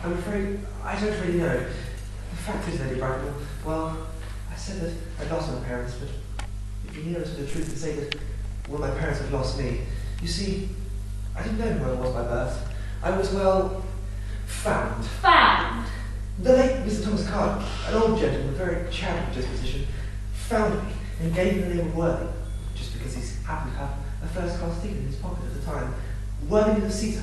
I'm afraid I don't really know. The fact is, Lady Bracknell, well, I said that I'd lost my parents, but it'd be nearer to the truth to say that, well, my parents had lost me. You see, I didn't know who I was by birth. I was, well, found. Found? The late Mr. Thomas Card, an old gentleman with a very charitable disposition, found me and gave me the name of Worthing, just because he's happened to have a first-class ticket in his pocket at the time. Worthing of Caesar.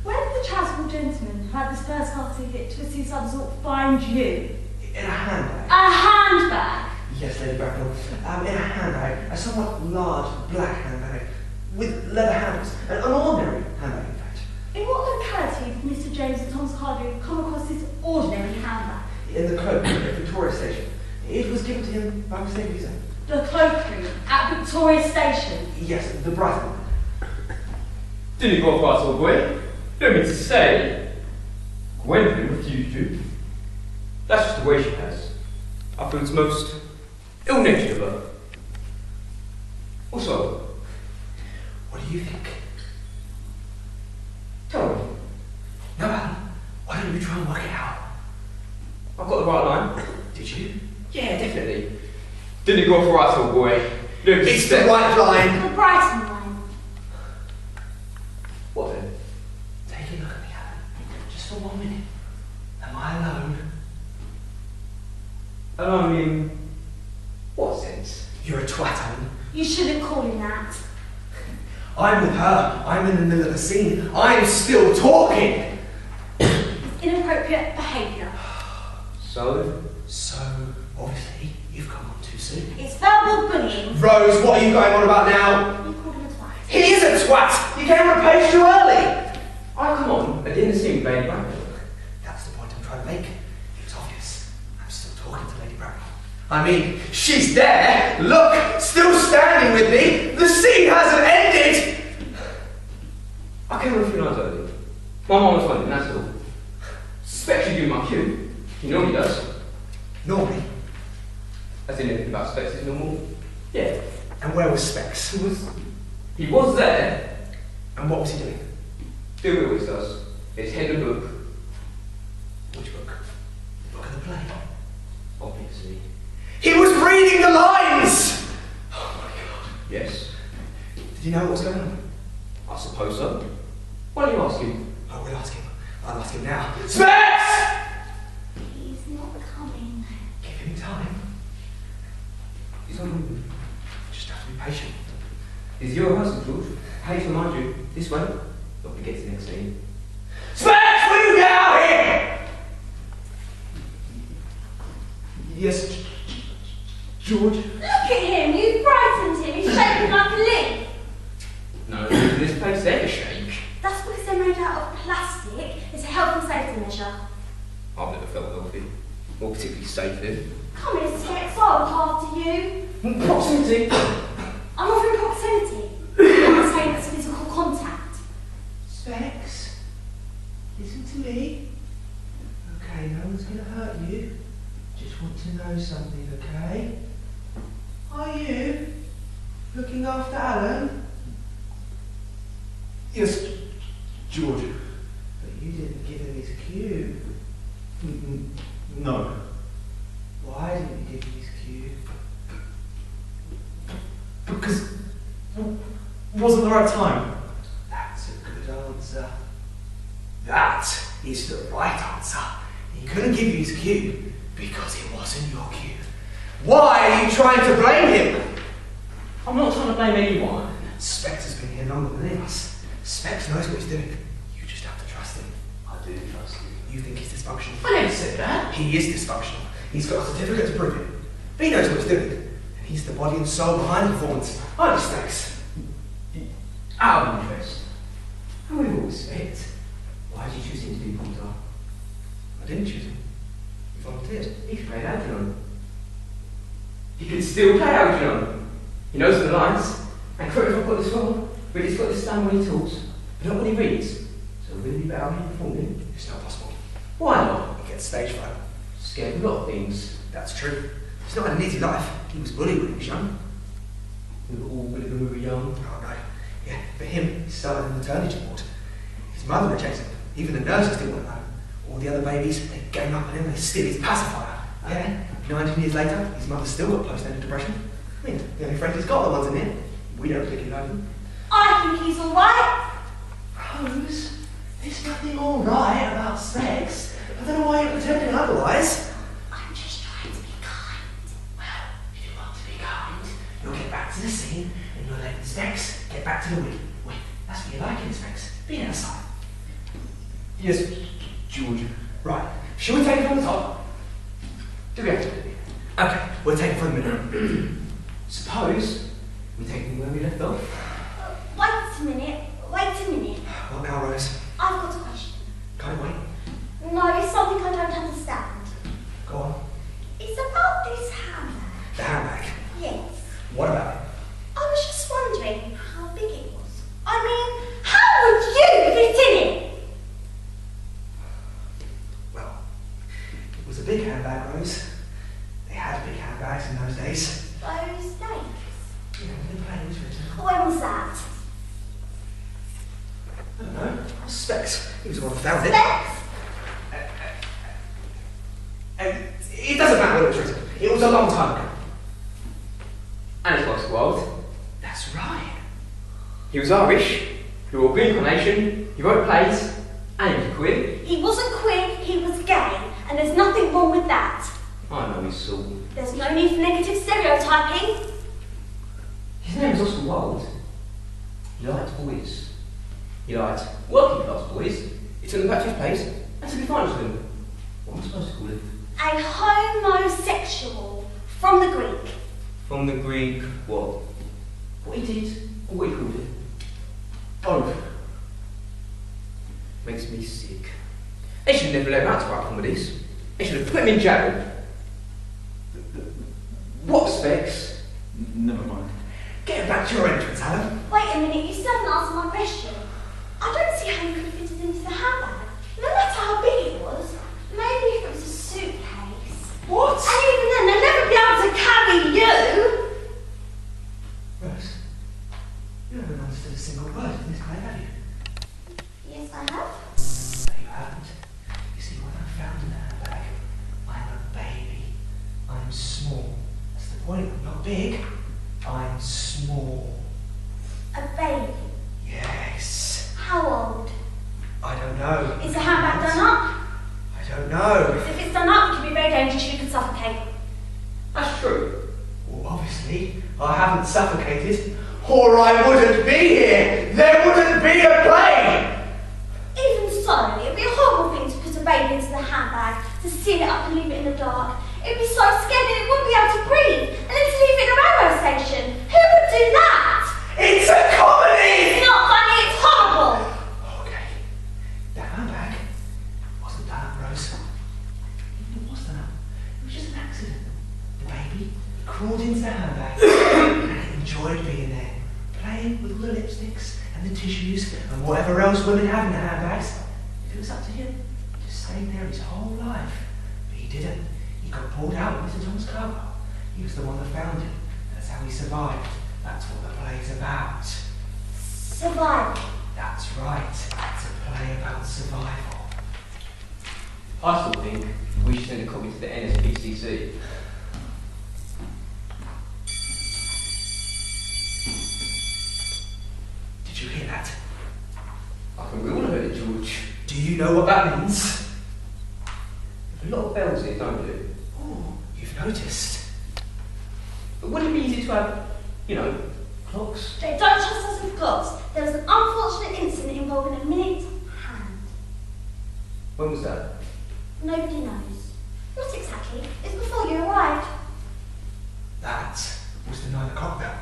Where did the charitable gentleman who had this first-class ticket to a seaside resort find you? In a handbag. A handbag? Yes, Lady Bracknell. In a handbag, a somewhat large black handbag with leather handles, an ordinary handbag, in fact. In what locality did Mr. James and Thomas Cardew come across this ordinary handbag? In the cloakroom at Victoria Station. It was given to him by mistake, he said. The cloakroom at Victoria Station? Yes, the Brighton one. Didn't you go fast, old boy? Don't mean to say Gwendolyn refused you. That's just the way she has. I feel it's most ill-natured of her. Also, what do you think? Tell me. No, Alan. Why don't you try and work it out? I've got the right line. Did you? Yeah, definitely. Didn't go for right, old boy. Don't It's the right line. The Brighton line. What then? Take a look at me, Alan. Just for 1 minute. Am I alone? Alone in what sense? You're a twat, Alan. You shouldn't call him that. I'm with her. I'm in the middle of a scene. I'm still talking. It's inappropriate behaviour. So, obviously, you've come on too soon. It's verbal bullying. Rose, what are you going on about now? You called him a twat. He is a twat! You came on a page too early! I come on, I didn't see Lady Bracknell. That's the point I'm trying to make. It's obvious. I'm still talking to Lady Bracknell. I mean, she's there! Look! Still standing with me! The scene hasn't ended! I came on a few nights early. My mum was wondering, that's all. Suspect you do my cue. You know he does. Normally. As in anything about Specs is normal? Yeah. And where was Specs? He was there. And what was he doing? Do what he always does. It's head of the book. Which book? The book of the play? Obviously. He was reading the lines! Oh my god. Yes. Did you know what was going on? I suppose so. Why don't you ask him? I will ask him. I'll ask him now. Specs! He's not coming. Give him time. He's on moving. Just have to be patient. Is your husband, George? How do you remind you? This way? Not to get to the next scene. Specs, will you get out here? Yes, George. Look at him! You frightened him! He's shaking like a leaf! No, this place ever shake. That's because they're made out of plastic. It's a health and safety measure. I've never felt healthy. Or particularly safe then. Come here, Specs. I'll look after you. Proximity. I'm offering proximity. I'm saying that's physical contact. Specs, listen to me. Okay, no one's going to hurt you. Just want to know something, okay? Are you looking after Alan? Yes, George. But you didn't give him his cue. No. Why didn't you give him his cue? Because it wasn't the right time. That's a good answer. That is the right answer. He couldn't give you his cue because it wasn't your cue. Why are you trying to blame him? I'm not trying to blame anyone. Specs has been here longer than any of us. Specs knows what he's doing. You just have to trust him. I do trust you. You think he's dysfunctional. I never said that. He is dysfunctional. He's got a certificate to prove it. But he knows what he's doing. And he's the body and soul behind the performance. Aren't you, Specs? Out of interest. And with all respect, why did you choose him to be Pontar? I didn't choose him. He volunteered. He can play Algernon. He can still play Algernon. He knows the lines. And correct if I've got this wrong, but he's got this down when he talks, but not when he reads. So really better him performing. It's not possible. Why not? He gets stage fright. Scared of a lot of things. That's true. He's not had an easy life. He was bullied when he was young. We were all bullied when we were young. Oh no. Yeah, for him, he started in the maternity ward. His mother rejected him. Even the nurses didn't want to know. All the other babies, they gang up on him, they steal his pacifier. Yeah, 19 years later, his mother's still got postnatal depression. I mean, the only friends he's got are the ones in here. We don't particularly like him. I think he's alright. Rose, there's nothing alright about sex. I don't know why you're pretending otherwise. I'm just trying to be kind. Well, if you want to be kind, you'll get back to the scene and you'll let the specs get back to the wig. Wait, that's what you like in specs. Be outside. Yes, George. Right, shall we take it from the top? Do we have to do it? Okay, we'll take it from the middle. Suppose we take them where we left off. Wait a minute. What now, Rose? I've got a question. Can't wait. No, it's something I don't understand. Go on. It's about this handbag. The handbag. Yes. What about it? I was just wondering how big it was. I mean, how would you fit in it? Well, it was a big handbag, Rose. They had big handbags in those days. Those days. You know, when the plane was written. When was that? I don't know. Specs. He was the one who found it. Specs? It doesn't matter when it was written. It was a long time ago. And it was wild. That's right. He was Irish, he wore green carnation, he wrote plays, and he was queer. He wasn't queer, he was gay, and there's nothing wrong with that. I know he's sort. There's no need for negative stereotyping. His name was Oscar Wilde. He liked boys. He liked working class boys. He took them back to his place and took advantage of them. What am I supposed to call it? A homosexual from the Greek. From the Greek, what? What he did, or what he called it? Both. Makes me sick. They should have never let him out to write comedies. They should have put him in jail. What Specs? Never mind. Get back to your entrance, Alan. Wait a minute, you still haven't answered my question. I don't see how you could have fitted into the handbag. No matter how big it was. Maybe if it was a suitcase. What? And even then, they'll never be able to carry you. Rose, you haven't understood a single word of this play, have you? Yes, I have. No, you haven't. You see, when I found in the handbag, I'm a baby. I'm small. That's the point. I'm not big. I'm small. A baby. Yes. How old? I don't know. Is the handbag done up? I don't know. If it's done up, it can be very dangerous. You could suffocate. That's true. Well, obviously, I haven't suffocated, or I wouldn't be here. There wouldn't be a play. Even so, it'd be a horrible thing to put a baby into the handbag, to seal it up and leave it in the dark. It'd be so scared that it wouldn't be able to breathe, and then to leave it in a railway station. Who would do that? It's a comedy. It's not funny, it's horrible. Okay. The handbag wasn't done up, Rose. It was done up. It was just an accident. The baby crawled into the handbag and it enjoyed being there, playing with all the lipsticks and the tissues and whatever else women have in their handbags. If it was up to him, he'd just stayed there his whole life. But he didn't. He got pulled out with Mr. Thomas Carwell. He was the one that found him. That's how he survived. That's what the play's about. Survival. That's right. It's a play about survival. I still think we should send a copy to the NSPCC. Did you hear that? I think we all heard it, George. Do you know what that means? There's a lot of bells here, don't you? Oh, you've noticed. But wouldn't it be easy to have, you know, clocks? They don't trust us with clocks. There was an unfortunate incident involving a minute hand. When was that? Nobody knows. Not exactly. It's before you arrived. That was the 9 o'clock bell.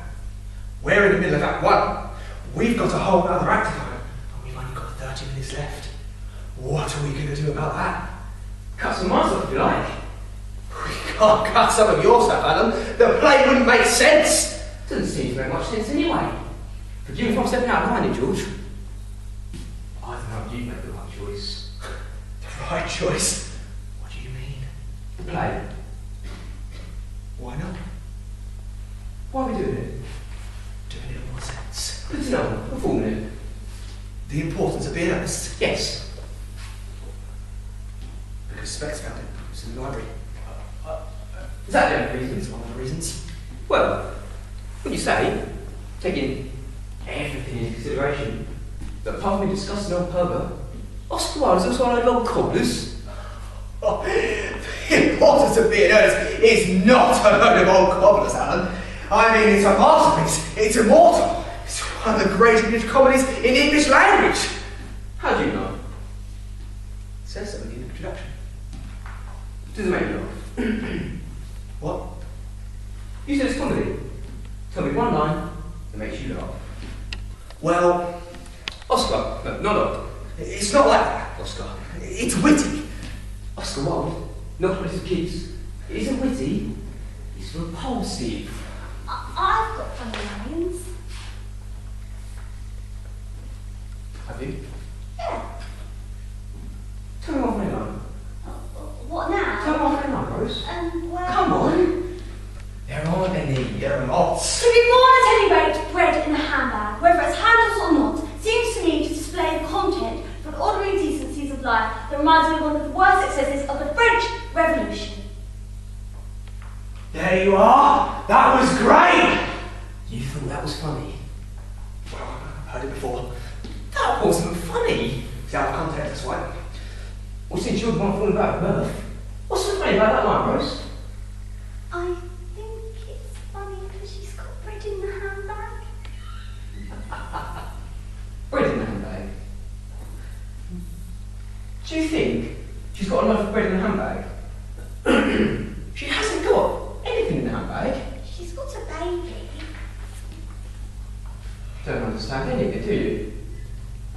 We're in the middle of Act 1. We've got a whole other act to go, and we've only got 30 minutes left. What are we going to do about that? Cut some miles off if you like. We can't cut some of your stuff, Alan. The play wouldn't make sense. Doesn't seem to make much sense anyway. Forgive me if I'm stepping out of line here, George. I don't know if you made the right choice. The right choice? What do you mean? The play. Why not? Why are we doing it? Doing it in what sense? Good to know. Performing it. The importance of being honest. Yes. Is that the only reason? It's one of the reasons. Well, when you say, taking everything into consideration, that apart from me discussing old Pervert, Oscar Wilde is also one of those old cobblers. Oh, the importance of being earnest is not a load of old cobblers, Alan. I mean, it's a masterpiece. It's immortal. It's one of the great English comedies in the English language. How do you know? It says so in the introduction. Does it make you laugh? What? You said it's comedy. Tell me one line that makes you laugh. Well, Oscar, no. it's not like that. Oscar. It's witty. Oscar Wilde, not for kids. It isn't witty, it's repulsive. I've got funny lines. Have you? Yeah. Tell me one funny line. What now? Tell me one funny line, Rose. Well... Come on. There aren't any. There are lots. To be born at any rate bred in a handbag, whether it's handles or not, seems to me to display the content for the ordinary decencies of life that reminds me of one of the worst excesses of the French Revolution. There you are. That was great. You thought that was funny? Well, I've heard it before. That wasn't funny. It's out of context, that's why. Well, since you're the one falling about birth, what's so funny about that line, Rose? I think it's funny because she's got bread in the handbag. Bread in the handbag. Do you think she's got a loaf of bread in the handbag? She hasn't got anything in the handbag. She's got a baby. Don't understand any of it, do you?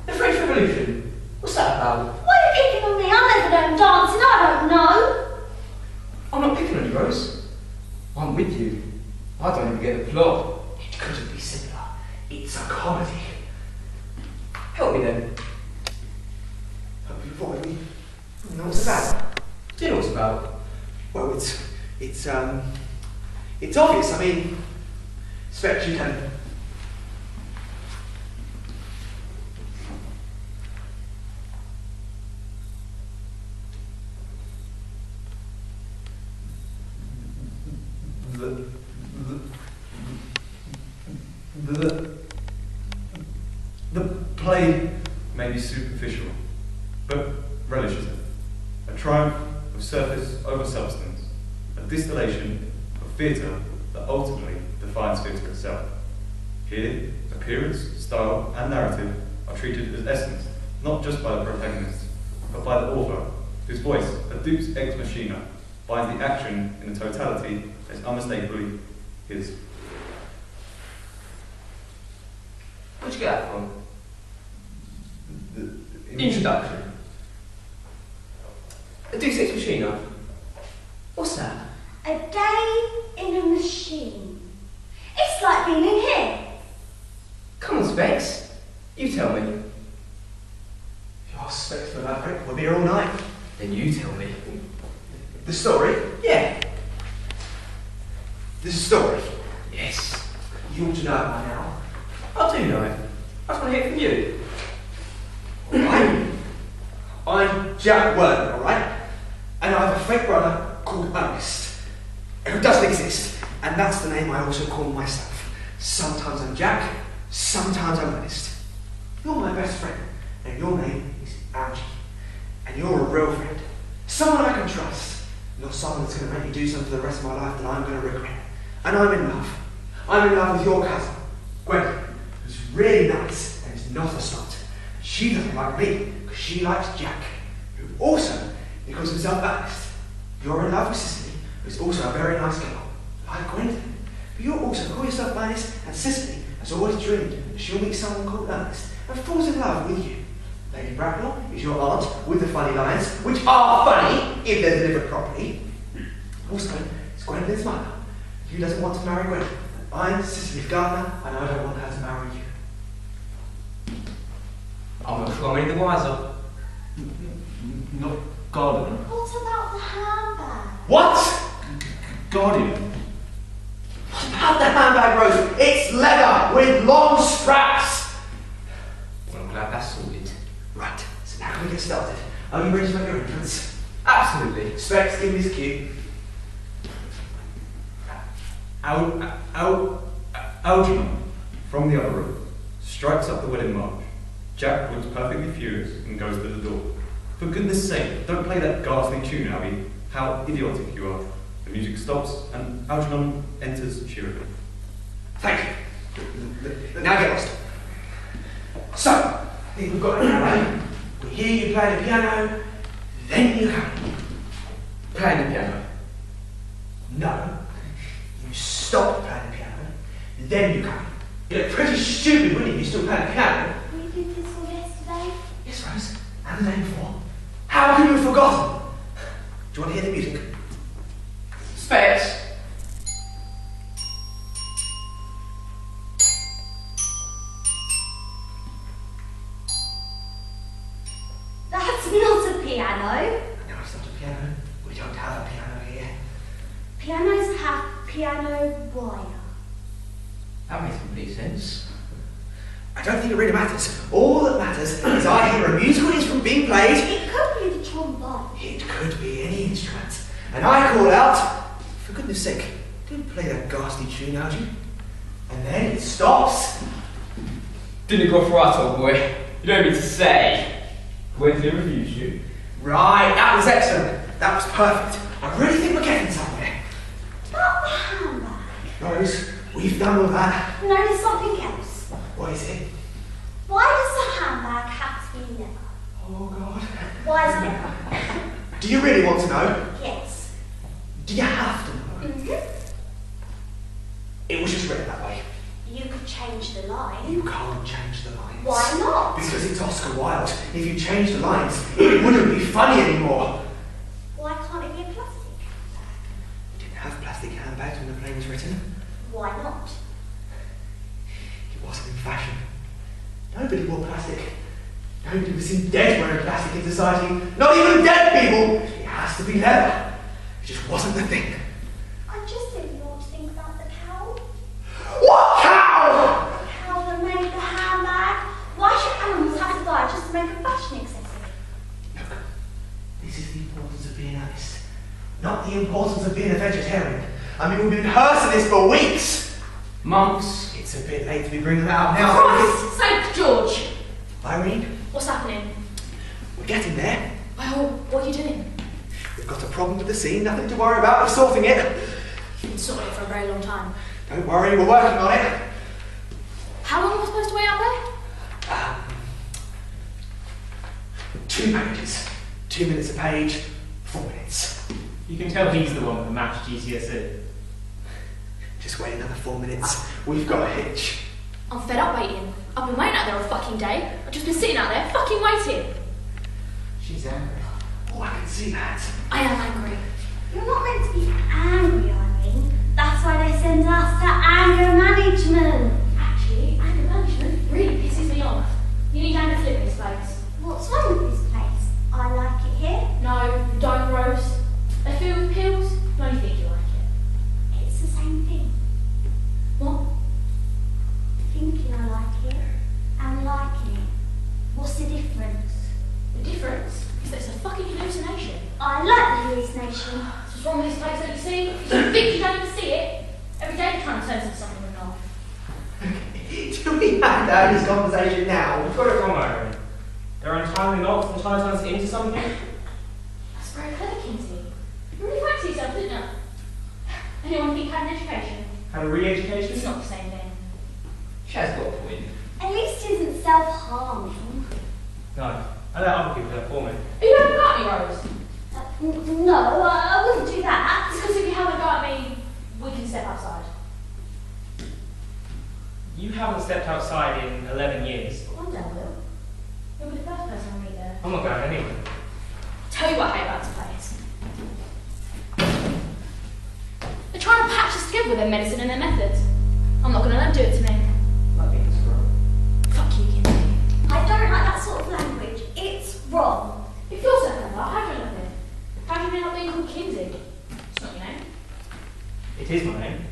The French Revolution. What's that about? Why are you picking on me? I never done dancing, I don't know. I'm not picking on you, Rose. I'm with you. I don't even get the plot. It couldn't be simpler. It's a comedy. Help me then. Hope you avoid me. You know what it's about? Do you know what it's about? Well, it's obvious. I mean, expect you can. The play may be superficial, but relish it. A triumph of surface over substance, a distillation of theatre that ultimately defines theatre itself. Here, appearance, style, and narrative are treated as essence, not just by the protagonist, but by the author, whose voice, a deus ex machina, binds the action in a totality that is unmistakably his. Where'd you get that from? The Introduction. A deus ex machina. What's that? A day in a machine. It's like being in here. Come on, Specs. You tell me. You're Specs for that, right? We'll be here all night. Then you tell me. The story? Yeah. This is a story. Yes. You ought to know it by now. I do know it. I just want to hear it from you. Alright? I'm Jack Werner, alright? And I have a fake brother called Ernest, who doesn't exist, and that's the name I also call myself. Sometimes I'm Jack, sometimes I'm Ernest. You're my best friend, and your name is Algie. And you're a real friend. Someone I can trust. Not someone that's going to make me do something for the rest of my life that I'm going to regret. And I'm in love. I'm in love with your cousin, Gwen, who's really nice and is not a slut. She doesn't like me because she likes Jack, who also, because himself Ernest. You're in love with Cicely, who's also a very nice girl, like Gwendolyn. But you also call yourself Ernest, and Cicely has always dreamed that she'll meet someone called Ernest and falls in love with you. Lady Bracknell is your aunt with the funny lines, which are funny if they're delivered properly. Also, it's Gwendolyn's mother, who doesn't want to marry Gwendolyn. I'm Cicely's gardener, and I don't want her to marry you. I'm not sure I'm any the wiser. Not gardener. What about the handbag? What? Guardian. What about the handbag, Rose? It's leather with long straps. Well, I'm glad that's sorted. Right, so now can we get started? Are you ready to make your entrance? Absolutely. Specs, give me this cue. Algernon, from the other room, strikes up the wedding march. Jack looks perfectly furious and goes to the door. For goodness sake, don't play that ghastly tune, Albie. How idiotic you are. The music stops and Algernon enters cheerily. Thank you. Now get lost. So, I think we've got it now, right? We hear you play the piano, then you come. Playing the piano. No. You stop playing the piano, then you come. You look pretty stupid, wouldn't you, if you still play the piano? We did this all yesterday. Yes, Rose. And the day before. How could you have forgotten? Do you want to hear the music? Spares. That's not a piano. No, it's not a piano. We don't have a piano here. Pianos have piano wire. That makes complete sense. I don't think it really matters. All that matters is I hear a musical instrument being played. It could be the trombone. It could be any instrument. And I call out, for goodness sake, don't play that ghastly tune, Algie. And then it stops. Didn't go for us, old boy. You don't mean to say. Where did he refuse you? Right, that was excellent. That was perfect. I really think we're getting somewhere. About the handbag. Rose, we've done all that. No, there's something else. What is it? Why does the handbag have to be leather? Oh, God. Why is it leather? Do you really want to know? Yes. Do you have to know? Mm-hmm. It was just written that way. You could change the line. You can't change the lines. Why not? Because it's Oscar Wilde. If you change the lines, it wouldn't be funny anymore. Why can't it be a plastic handbag? We didn't have plastic handbags when the play was written. Why not? It wasn't in fashion. Nobody wore plastic. Nobody was seen dead wearing plastic in society. Not even dead people. It has to be leather. It just wasn't the thing. I just didn't want to think about the cow. What cow? The cow that made the handbag. Why should animals have to die just to make a fashion accessory? Look, this is the importance of being honest. Not the importance of being a vegetarian. I mean, we've been rehearsing this for weeks. Months. It's a bit late to be bringing that up now. Christ's sake, George! Irene, What's happening? we're getting there. Well, what are you doing? We've got a problem with the scene, nothing to worry about, we're sorting it. You've been sorting it for a very long time. Don't worry, we're working on it. How long am I supposed to wait out there? 2 pages. 2 minutes a page, 4 minutes. You can tell he's the one with the match GCSE. Just wait another 4 minutes. We've got a hitch. I'm fed up waiting. I've been waiting out there a fucking day. I've just been sitting out there fucking waiting. She's angry. Oh, I can see that. I am angry. You're not meant to be angry, Irene. That's why they send us to anger management. Actually, anger management really pisses me off. You need anger flip in this place. What's wrong with this place? I like it here. No, you don't, Rose. They fill with pills. No, you think you like it. It's the same thing. What? Thinking I like it and liking it. What's the difference? The difference is that it's a fucking hallucination. I like the hallucination. What's wrong with this place, don't you see? You think you don't even see it? Every day you're trying to turn into something we're not. Do we have to have this conversation now? You've got it wrong, Irene. There are untimely knots and trying to turn us into something. That's very clever, Kinsey. You really fancy yourself, didn't you? Anyone think you had an education? Had a re-education? It's not the same thing. She has got a point. At least it isn't self-harming. No, I let other people do that for me. Are you having a go at me, Rose? No, I wouldn't do that. It's because if you have a go at me, we can step outside. You haven't stepped outside in 11 years. One day I will. You'll be the first person I meet there. I'm not going anywhere. Tell you what I hate about this place. They're trying to patch us together with their medicine and their methods. I'm not going to let them do it to me. Like being a squirrel. Fuck you, Kinsey. I don't like that sort of language. It's wrong. It feels so clever. How do you know it? How do you know not being called Kinsey? It's not your name. It is my name.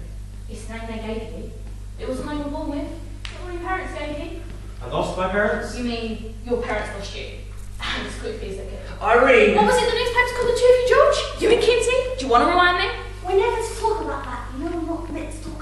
It's the name they gave you. It wasn't the name you were born with. It's what your parents gave you. I lost my parents. You mean your parents lost you? And as quickly as they could. Irene! What was it the newspapers called the two of you, George? You and Kinsey? Do you want to remind me? We're never to talk about that. You know we're not meant to talk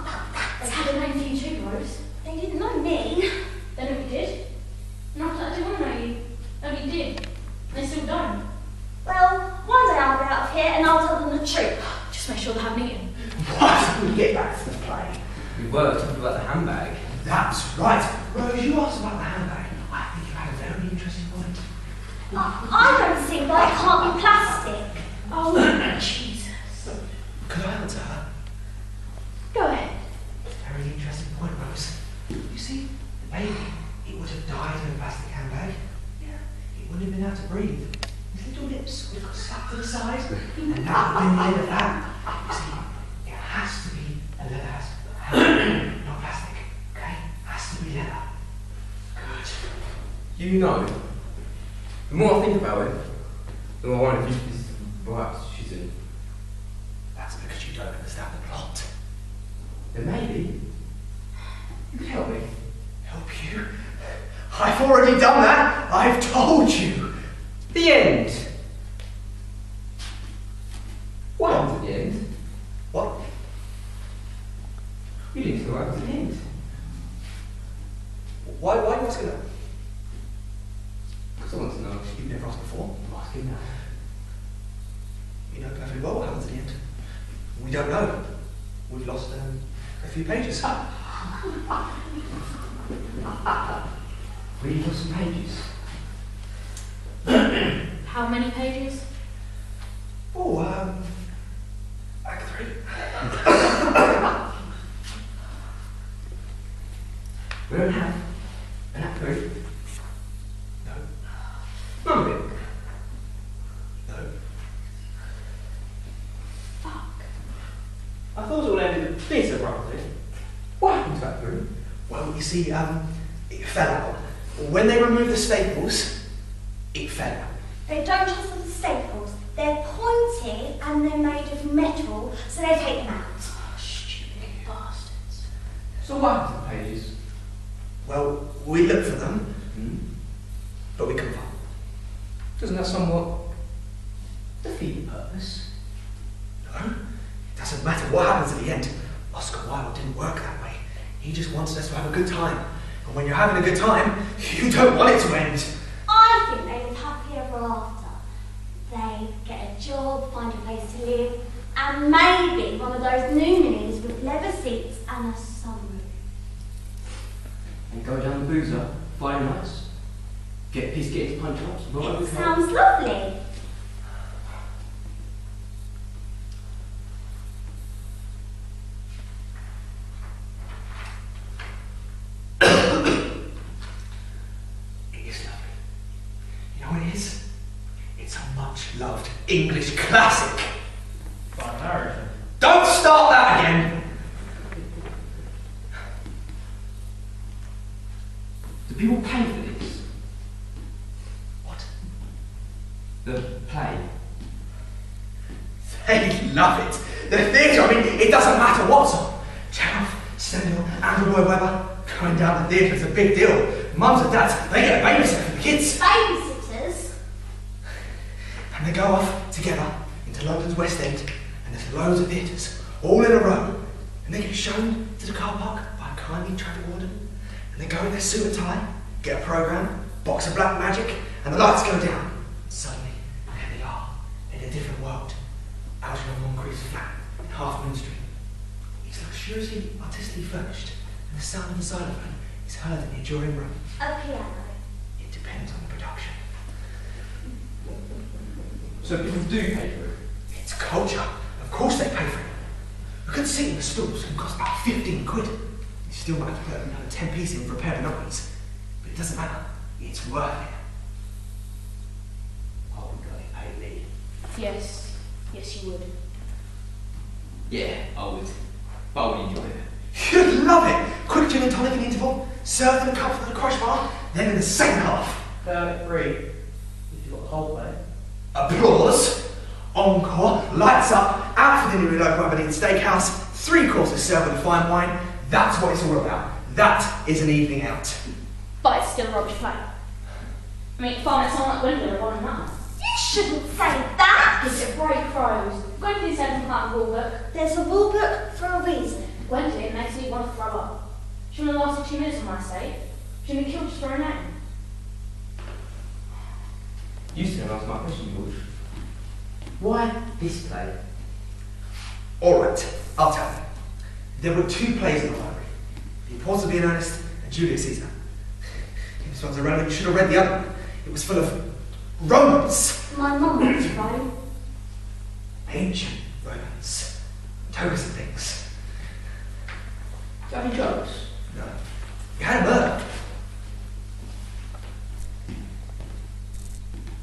were talking about the handbag. That's right. Rose, you asked about the handbag. I think you had a very interesting point. I don't see why it can't be plastic. Oh, Jesus. Could I answer her? Go ahead. Very interesting point, Rose. You see, the baby, it would have died in a plastic handbag. Yeah. It wouldn't have been able to breathe. His little lips would have got stuck to the side, and that would have been the end of that. You see, it has to be a leather handbag, not plastic. Okay? Has to be leather. Good. You know, the more I think about it, the more I wonder if this is right she's in. That's because you don't understand the plot. Then maybe you could help me. Help you? I've already done that. I've told you. The end. What happens at the end? What? You didn't say what happens at the end. Why are you asking that? Because I want to know. You've never asked before. I'm asking now. You know perfectly well what happens at the end. We don't know. We've lost a few pages. Read us some pages. How many pages? Oh, Act 3. We don't have an act 3. No. None of it. No. Fuck. I thought it all ended a bit abruptly. What happened to act 3? Well, you see, it fell out. When they removed the staples, it fell out. They don't just have the staples. They're pointy and they're made of metal, so they take them out. Stupid bastards. So what happened to the pages? Well, we looked for them, Hmm? but we couldn't find them. Doesn't that somewhat defeat the purpose? No, it doesn't matter what happens at the end. Oscar Wilde didn't work that way. He just wanted us to have a good time. And when you're having a good time, you don't want it to end. I think they live happy ever after. They get a job, find a place to live, and maybe one of those new minis with leather seats and a sunroof. And go down the boozer, Friday nights, get his punch ups, It sounds lovely. It is lovely. You know what it is? It's a much-loved English classic. By narrative. Don't start that again! Do people pay for this? What? The play? They love it. The theatre, I mean, it doesn't matter what's on. Chekhov, Stendhal, Andrew Lloyd Webber. Going down to the theatre is a big deal. Mums and dads, they get a babysitter for the kids. Babysitters? And they go off together into London's West End, and there's loads of theatres, all in a row. And they get shown to the car park by a kindly traffic warden. And they go in their suit and tie, get a programme, box of black magic, and the lights go down. Suddenly, there they are, in a different world. Out in a Moncrief's flat, in Half Moon Street. It's luxuriously, artistically furnished, and the sound of the xylophone is heard in the adjoining room. A piano. It depends on the production. So people do pay for it? It's culture. Of course they pay for it. A good seat in the stalls can cost about 15 quid. You still might have to put another 10p in for a pair of knuckles. But it doesn't matter. It's worth it. I would go pay me. Yes. Yes, you would. Yeah, I would. But I would enjoy it. You'd love it. Quick gin and tonic in the interval, served in the cup for the crush bar, then in the second half. Down at 3. If you've got the whole play. Applause, encore, lights up, out for dinner in local Aberdeen Steakhouse, 3 courses served with a fine wine. That's what it's all about. That is an evening out. But it's still a rubbish play. I mean, farmers sound like Gwendolyn or one another. You shouldn't say that! Is it break crows? Gwendolyn said something like a rule book. There's a rule book for a reason. Gwendolyn makes me want to throw up. She only lasted 2 minutes on my estate. She only killed just for her name. You still ask my question, George. Why this play? All right, I'll tell you. There were 2 plays in the library. He paused to be in earnest, and Julius Caesar. If this one's irrelevant, you should have read the other one. It was full of Romans. My mum went to Rome. Ancient Romans. Togas and things. Do you have any jokes? No. You had a murder.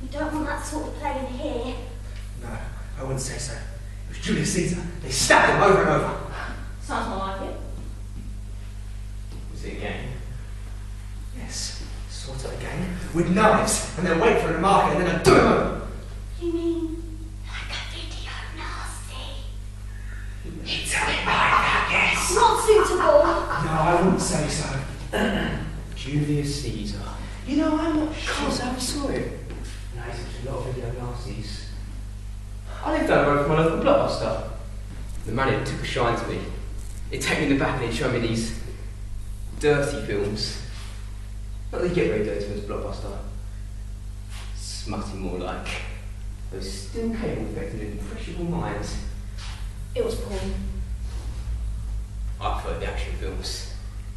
You don't want that sort of play in here. No, I wouldn't say so. It was Julius Caesar. They stabbed him over and over. Sounds more like it. Was it a game? Yes, sort of a game. With knives, and then wait for him to mark it, and then I'd do him over. You mean like a video nasty? It's a bit like that, yes. Not suitable. No, I wouldn't say so. Julius Caesar. You know, I'm not sure. Can't say I saw it. No, he's such a lot of video nasties. I lived down the road from my local blockbuster. The manager took a shine to me. He'd take me in the back and he'd show me these dirty films. Not that you get very dirty when it's blockbuster. Smutty more like. Those still capable affecting an impressionable mind. It was porn. I preferred the action films.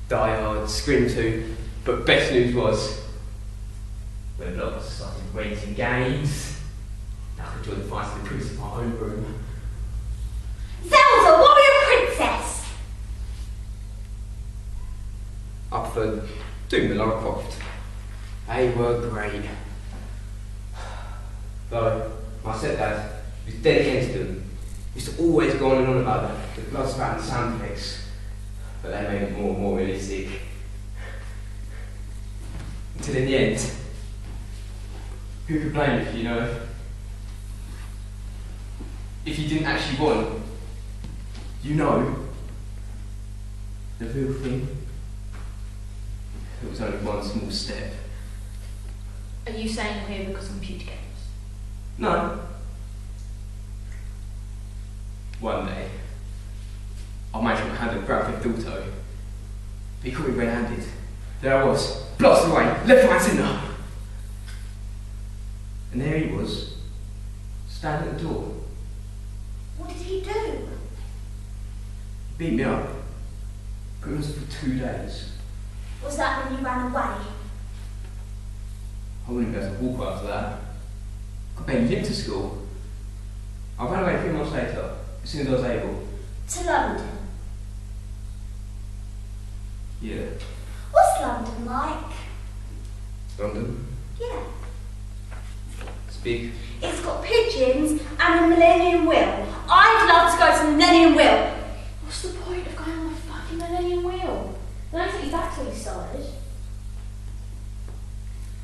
Die Hard, Scream 2, but best news was when the blockbuster started rating games, I could join the fights of the prince in my own room. Zelda, warrior princess. I preferred Doom and Lara Croft. They were great. Though my stepdad was dead against them. He used to always go on and on about the blood spatter and sound effects, but they made it more and more realistic. Until in the end, who could blame if you know? If you didn't actually want, you know, the real thing. It was only one small step. Are you saying you're here because of computer games? No. One day, I managed my hand at Grand Theft Auto. He caught me red-handed. There I was, blasted away, left, right, centre. And there he was, standing at the door. What did he do? He beat me up. Put me on for 2 days. Was that when you ran away? I wouldn't be able to walk after that. I barely limped to school. I ran away 3 months later, as soon as I was able. To London. Yeah. What's London like? London. Yeah. It's big. It's got pigeons and a Millennium Wheel. I'd love to go to the Millennium Wheel. What's the point of going on a fucking Millennium Wheel? They don't take you back till you started.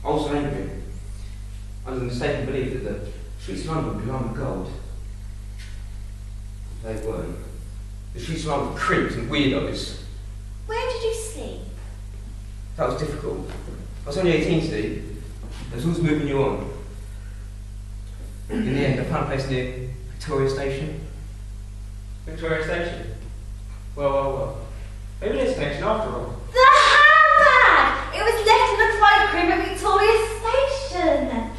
I was angry. Under the mistaken belief that the streets of London would be lined with gold. They weren't. The streets of London were creeps and weirdos. Where did you sleep? That was difficult. I was only 18, Steve. There was always moving you on. In the end, I found a place near Victoria Station. Victoria Station? Well. Maybe there's a connection after all. The handbag! It was left in the cloakroom at Victoria Station.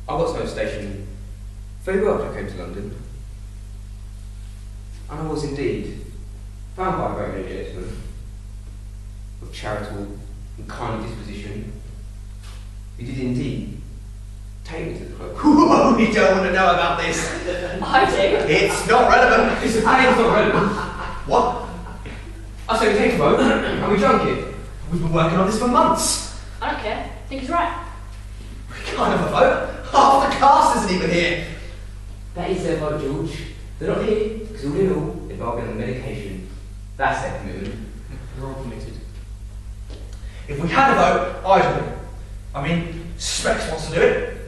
I got to know the station very well when I came to London. And I was indeed found by a very many gentlemen of charitable and kind disposition who did indeed take me to the club. Whoa, you don't want to know about this. I do. It's not relevant. It's not relevant. What? I said we take a boat and we drunk it. We've been working on this for months. I don't care. I think he's right. We can't have a vote. Half the cast isn't even here. That is their vote, George. They're not here because all in all, they've all been on medication. That's their commitment. You're all committed. If we had a vote, I'd win. I mean, Specs wants to do it.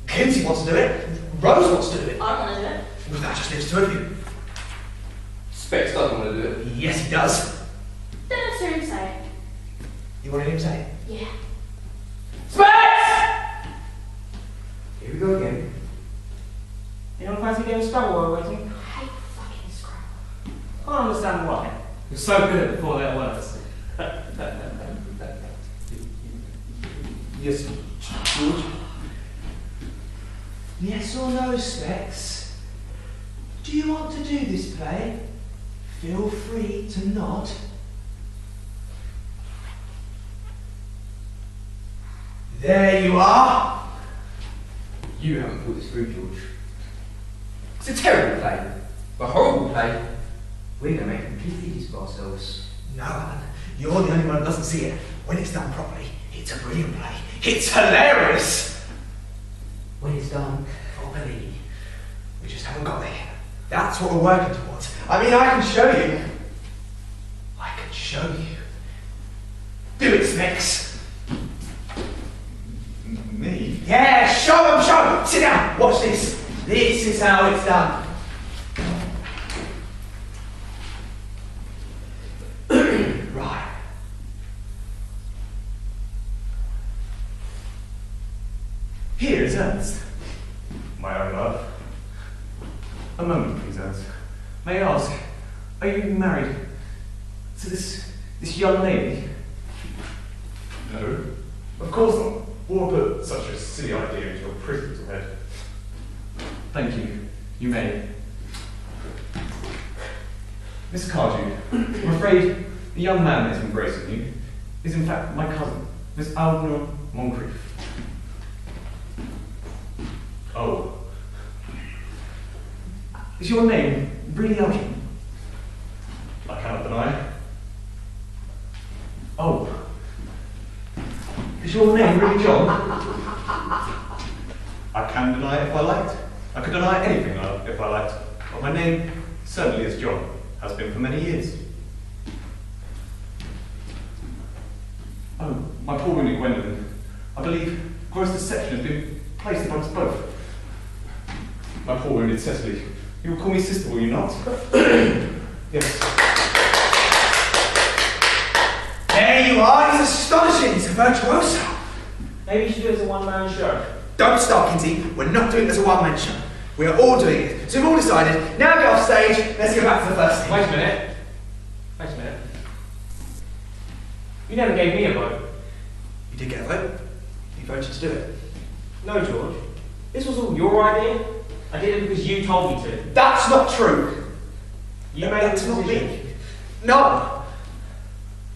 Kinsey wants to do it. Rose wants to do it. I want to do it. Well, that just leaves two of you. Specs doesn't want to do it. Yes, he does. Then let's hear him say it. You wanted him to say it? Yeah. Specs! Here we go again. You don't fancy getting Scrabble while we're waiting? I hate fucking Scrabble. I don't understand why. You're so good at 4-letter words. Yes, George. Yes or no, Specs? Do you want to do this play? Feel free to nod. There you are. You haven't thought this through, George. It's a terrible play. A horrible play. We're going to make complete idiots of ourselves. No, Alan, you're the only one that doesn't see it. When it's done properly, it's a brilliant play. It's hilarious. When it's done, Properly. We just haven't got there yet. That's what we're working towards. I mean, I can show you. I can show you. Do it, Smix. Me? Yeah, show 'em, show 'em. Sit down, watch this. This is how it's done. Right. Here is Ernst. My own love. A moment, please, Ernst. May I ask, are you married to this young lady? No. Of course not. Or put such a silly idea into your pretty little head. Thank you. You may. Miss Cardew, I'm afraid the young man that is embracing you is in fact my cousin, Miss Aldenor Moncrief. Oh. Is your name really Algernon? I cannot deny. Oh. Is your name really John? I can deny it if I liked. I could deny anything if I liked. But my name certainly is John. Has been for many years. Oh, my poor wounded Gwendolyn. I believe gross deception has been placed upon us both. My poor wounded Cecily. You will call me sister, will you not? Yes. There you are. He's astonishing. He's a virtuoso. Maybe you should do it as a one-man show. Don't start, Kinsey. We're not doing it as a one-man show. We are all doing it. So we've all decided. Now get off stage. Let's go back to the first thing. Wait a minute. Wait a minute. You never gave me a vote. You did get a vote. You voted to do it. No, George. This was all your idea. I did it because you told me to. That's not true. You made That's the not decision. me. No.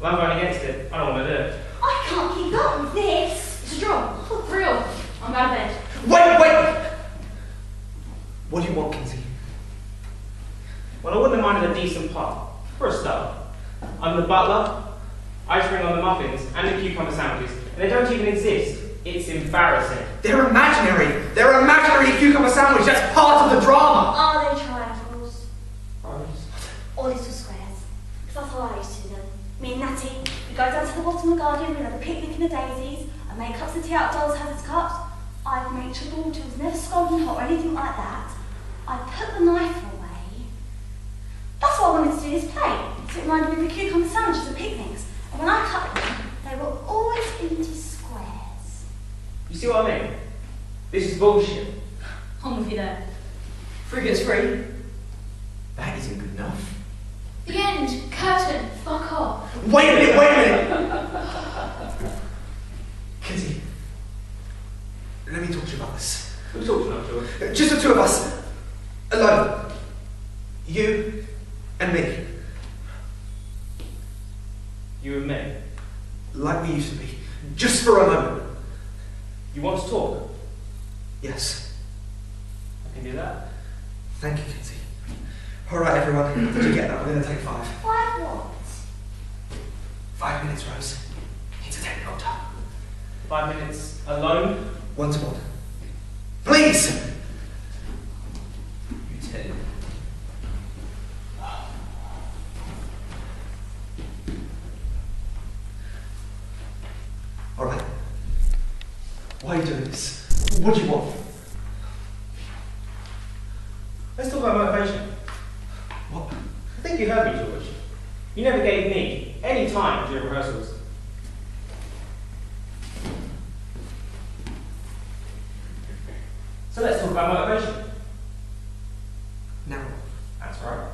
Well, I'm going against it. I don't want to do it. I can't keep up with this. It's a draw. Oh, real. I'm out of bed. Wait. What do you want, Kinsey? Well, I wouldn't have minded a decent part. For a start. I'm the butler. I just bring on the muffins and the cucumber sandwiches. And they don't even exist. It's embarrassing. They're imaginary. They're imaginary cucumber sandwich. That's part of the drama. Are they triangles? Honest. Or little squares? Because that's how I used to do them. Me and Natty, we go down to the bottom of the garden, we have a picnic in the daisies, I make cups of tea out of dolls' hazard cups. I'd make sure the water was never scalding hot or anything like that. I'd put the knife away. That's why I wanted to do this play. So it reminded me of the cucumber sandwiches and picnics. And when I cut them, they were always into squares. You see what I mean? This is bullshit. I'm with you there. Free gets free. That isn't good enough. The end. Curtain. Fuck off. Wait a minute. Kinsey, let me talk to you about this. Who talks enough, George? Just the two of us. Alone. You and me. You and me. Like we used to be. Just for a moment. You want to talk? Yes. I can do that. Thank you, Kinsey. All right, everyone. Did you get that? We're going to take 5. 5 what? 5 minutes, Rose. Need to take the doctor. 5 minutes alone? 1-to-1. Please! You tell him. All right. Why are you doing this? What do you want? Let's talk about motivation. What? I think you heard me, George. You never gave me any time during rehearsals. So let's talk about motivation. Now, That's right.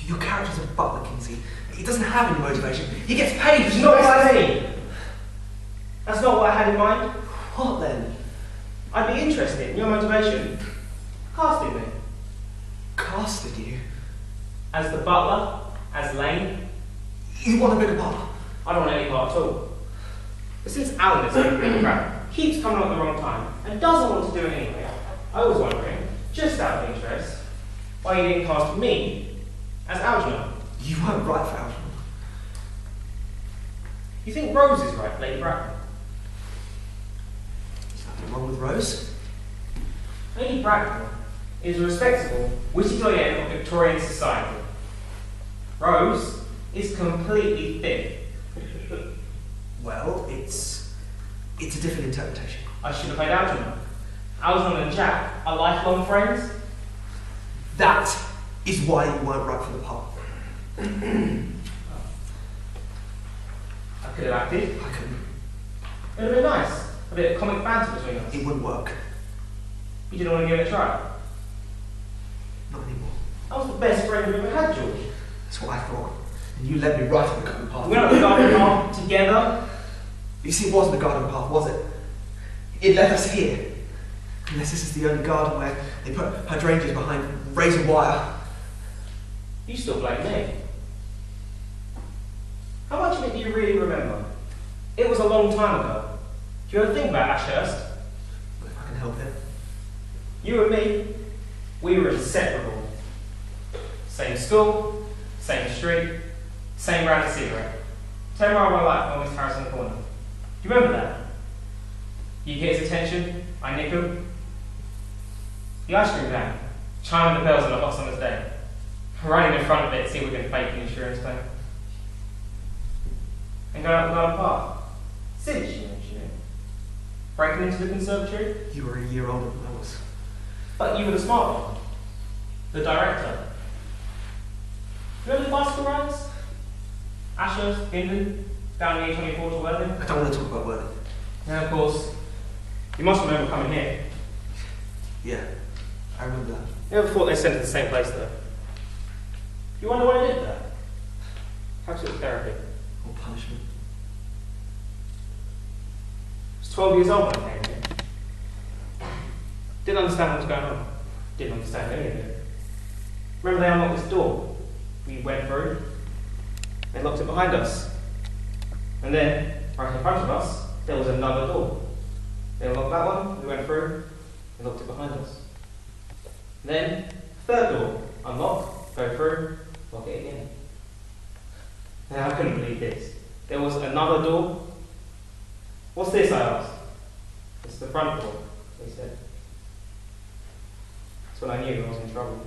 your character's a butler, Kinsey. He doesn't have any motivation. He gets paid. It's not what I mean. That's not what I had in mind. What then? I'd be interested in your motivation. Casting me. Casted you? As the butler, as Lane, You want a bigger part? I don't want any part at all. But since Alan is going to be crap, keeps coming on at the wrong time, and doesn't want to do it anyway, I was wondering, just out of interest, why you didn't cast me as Algernon. You weren't right for Algernon. You think Rose is right, Lady Bracknell? There's nothing wrong with Rose. Lady Bracknell is a respectable, witty doyenne of Victorian society. Rose is completely thick. Well, it's a different interpretation. I should have played Algernon. Algernon and Jack are lifelong friends. That is why you weren't right for the part. I could have acted. I couldn't. It would have been nice. A bit of comic banter between us. It wouldn't work. You didn't want to give it a try. Not anymore. I was the best friend you've ever had, George. That's what I thought. And you led me right on the garden path. We went up the garden path together. You see, it wasn't a garden path, was it? It led us here. Unless this is the only garden where they put hydrangeas behind razor wire. You still blame me. How much of it do you really remember? It was a long time ago. Do you ever think about Ashurst? If I can help it. You and me, we were inseparable. Same school, same street, same round of cigarette. 10 mile of my life on Miss Harrison corner. Do you remember that? You get his attention, I nick him. The ice cream van, chiming the bells on a hot summer's day. Running in front of it to see if we can fake the insurance claim. And going out the garden path. Silly she mentioned. Breaking into the conservatory. You were a year older than I was. But you were the smart one. The director. Remember the bicycle rides? Ashurst, Bindon, down the A24 to Worthing? I don't want to talk about Worthing. Yeah, of course. You must remember coming here. Yeah, I remember that. Never thought they sent it to the same place though. You wonder why I did that? Perhaps it was therapy. Or punishment. I was 12 years old when I came here. Didn't understand what was going on. Didn't understand any of it. Remember they unlocked this door? We went through. They locked it behind us. And then, right in front of us, there was another door. They unlocked that one, we went through, they locked it behind us. Then, third door, unlock, go through, lock it again. Now I couldn't believe this. There was another door. What's this, I asked. It's the front door, they said. That's when I knew I was in trouble.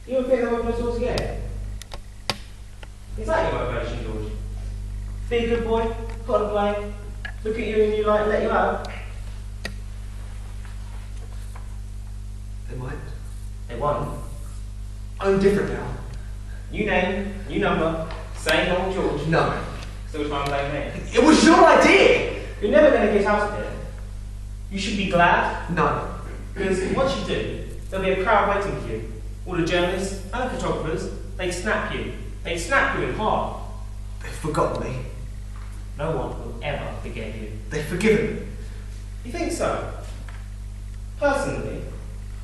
You ever think they'll open the doors again? Is that your motivation, George? Be a good boy, put on a blame, look at you in a new light and let you out? They might. They won't. I'm different now. New name, new number, same old George. No. Still trying to blame me. It was your idea! You're never going to get out of here. You should be glad, No. because once you do, there'll be a crowd waiting for you. All the journalists and the photographers, they'd snap you. They'd snap you in half. They've forgotten me. No one will ever forget you. They've forgiven me. You think so? Personally,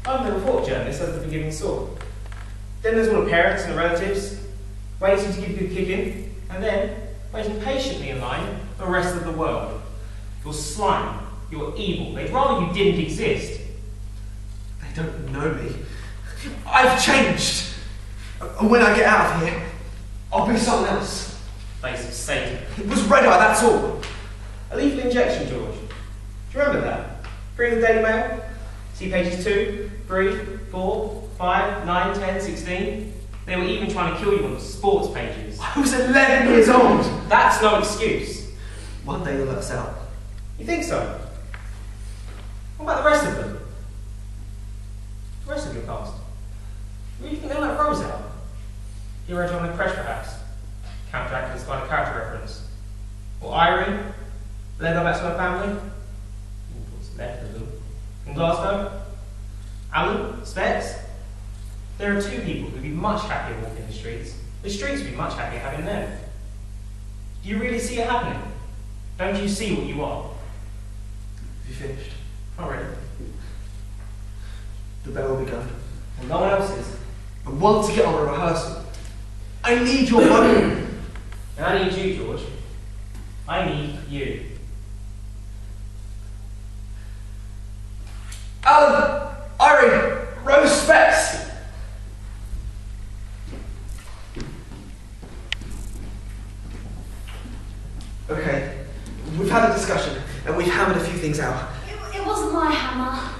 I've never thought of journalists as the forgiving sort. Then there's all the parents and the relatives, waiting to give you a kick in, and then waiting patiently in line for the rest of the world. You're slime, you're evil, they'd rather you didn't exist. They don't know me. I've changed. And when I get out of here, I'll be someone else. Face of Satan. It was red eye, that's all. A lethal injection, George. Do you remember that? Read the Daily Mail? See pages 2, 3, 4, 5, 9, 10, 16? They were even trying to kill you on the sports pages. I was 11 years old. That's no excuse. One day they'll let us out. You think so? What about the rest of them? The rest of your cast? Where do you think they'll let Rose out? Hero John and Crash, perhaps? Counteracted this kind of character reference. Or Irene? Let her go back to her family? What's left of them? In Glasgow? Alan? Specs? There are two people who'd be much happier walking the streets. The streets would be much happier having them. Do you really see it happening? Don't you see what you are? Have you finished? Not really. The bell will be going. Well, no one else is. I want to get on a rehearsal. I need your money. And I need you, George. I need you. Alan, Irene, Rose Specs. Okay, we've had a discussion and we've hammered a few things out. It wasn't my hammer.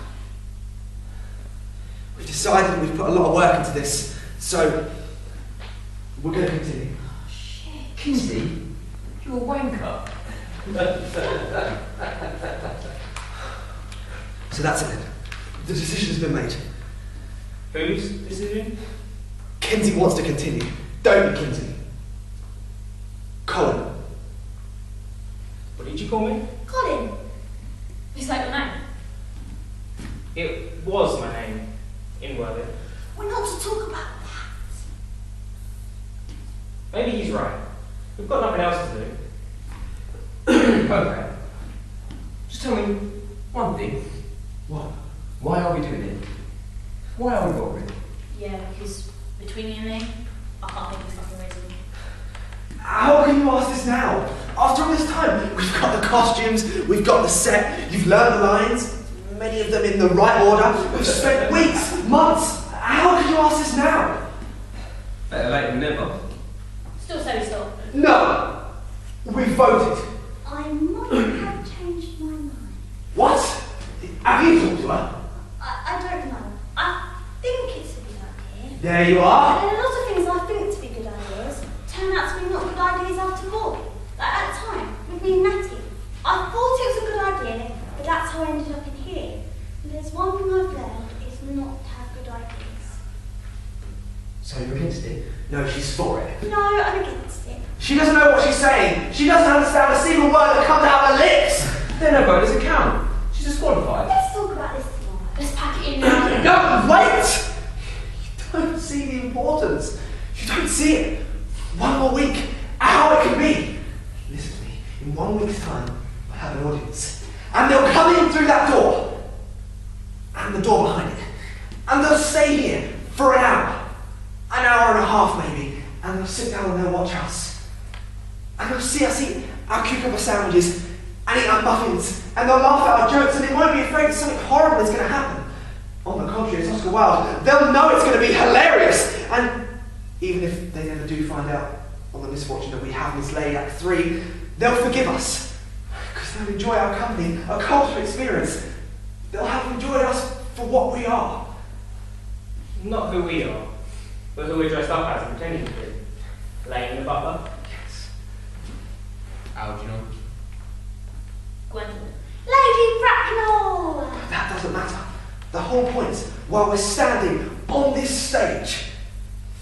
We've decided we've put a lot of work into this, so we're going to continue. Oh, shit. Kinsey, you're a wanker. So that's it. The decision's been made. Whose decision? Kinsey wants to continue. Don't you, Kinsey? Colin. What did you call me? Colin. Is that your name? It was my name in Worthing. We're not to talk about that. Maybe he's right. We've got nothing else to do. Okay. Just tell me one thing. What? Why are we doing it? Why are we bothering? Yeah, because between you and me, I can't think of fucking reason. How can you ask this now? After all this time, we've got the costumes, we've got the set, you've learned the lines, many of them in the right order. We've spent weeks, months. How can you ask this now? Better late than never. Still say we stop. No! We voted. I might have changed my mind. What? Have you talked to her? I don't know. I think it's a good idea. There you are. And a lot of things I think to be good ideas turn out to be not good ideas after all. Like at the time, with me and Natty. I thought it was a good idea, but that's how I ended up in here. And there's one thing I've learned, is not to have good ideas. So you're against it? No, she's for it. No, I'm against it. She doesn't know what she's saying. She doesn't understand a single word that comes out of her lips. Then her vote doesn't count. She's disqualified. Let's talk about this tomorrow. Let's pack it in now. No, wait! You don't see the importance. You don't see it. One more week, how it can be. Listen to me. In 1 week's time, I'll have an audience. And they'll come in through that door. And the door behind it. And they'll stay here for an hour. An hour and a half maybe. And they'll sit down and they'll watch us. And they'll see us eat our cucumber sandwiches and eat our muffins. And they'll laugh at our jokes and they won't be afraid that something horrible is going to happen. On the contrary, it's Oscar Wilde. They'll know it's going to be hilarious. And even if they never do find out on the misfortune that we have mislaid Act 3, they'll forgive us. Because they'll enjoy our company, our cultural experience. They'll have enjoyed us for what we are. Not who we are, but who we're dressed up as and pretending to be. Lane the butler. Yes. How do you know? Gwendolyn. Lady Bracknell! That doesn't matter. The whole point, while we're standing on this stage,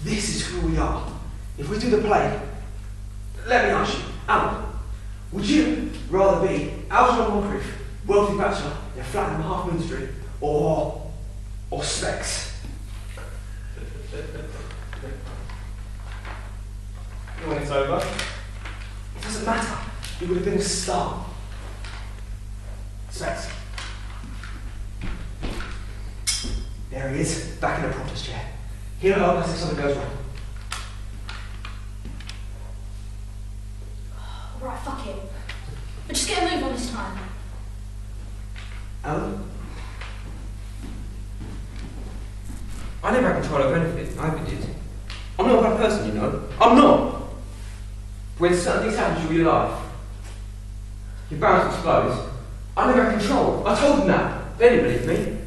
this is who we are. If we do the play, let me ask you, Alan, would you rather be Algernon Moncrief, wealthy bachelor in a flat in Half Moon Street, or Specs? When it's over. It doesn't matter. You would have been a star. Specs. There he is, back in the prompter's chair. He'll help us if something goes wrong. Right, fuck it. But just get a move on this time. Alan? I never had control over anything. I never did. I'm not a bad person, you know. I'm not. When certain things happen to you in your life, you're bound to explode. I never had control. I told them that. They didn't believe me.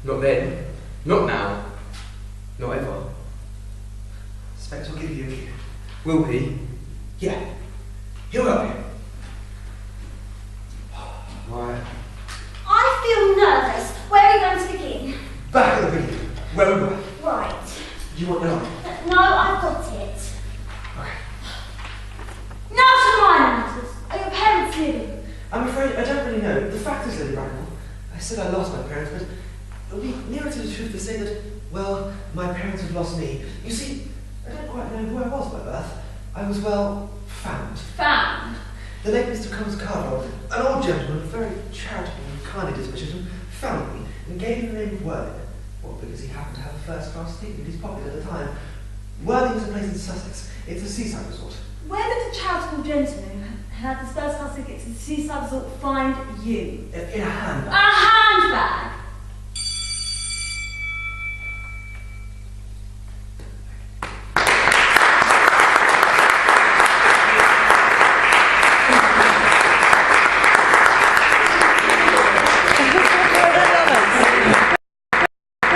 Not then. Not now. Not ever. Specs will give you a cue. Will he? Yeah. He'll help you. Why? I feel nervous. Where are we going to begin? Back at the beginning, where we were. Right. You want your line? No, I've got it. Okay. Now to the minor matters. Are your parents living? I'm afraid I don't really know. The fact is, Lady Bracknell, I said I lost my parents, but it would be nearer to the truth to say that, well, my parents have lost me. You see, I don't quite know who I was by birth. I was, well, found. Found. The late Mr. Combs Cardwell, an old gentleman, very charitable and kindly disposition, found me and gave me the name of Worthing. Well, because he happened to have a first-class ticket in his pocket at the time. Worthing is a place in Sussex. It's a seaside resort. Where did the charitable gentleman who had the first class ticket to the seaside resort find you? In a handbag. A handbag!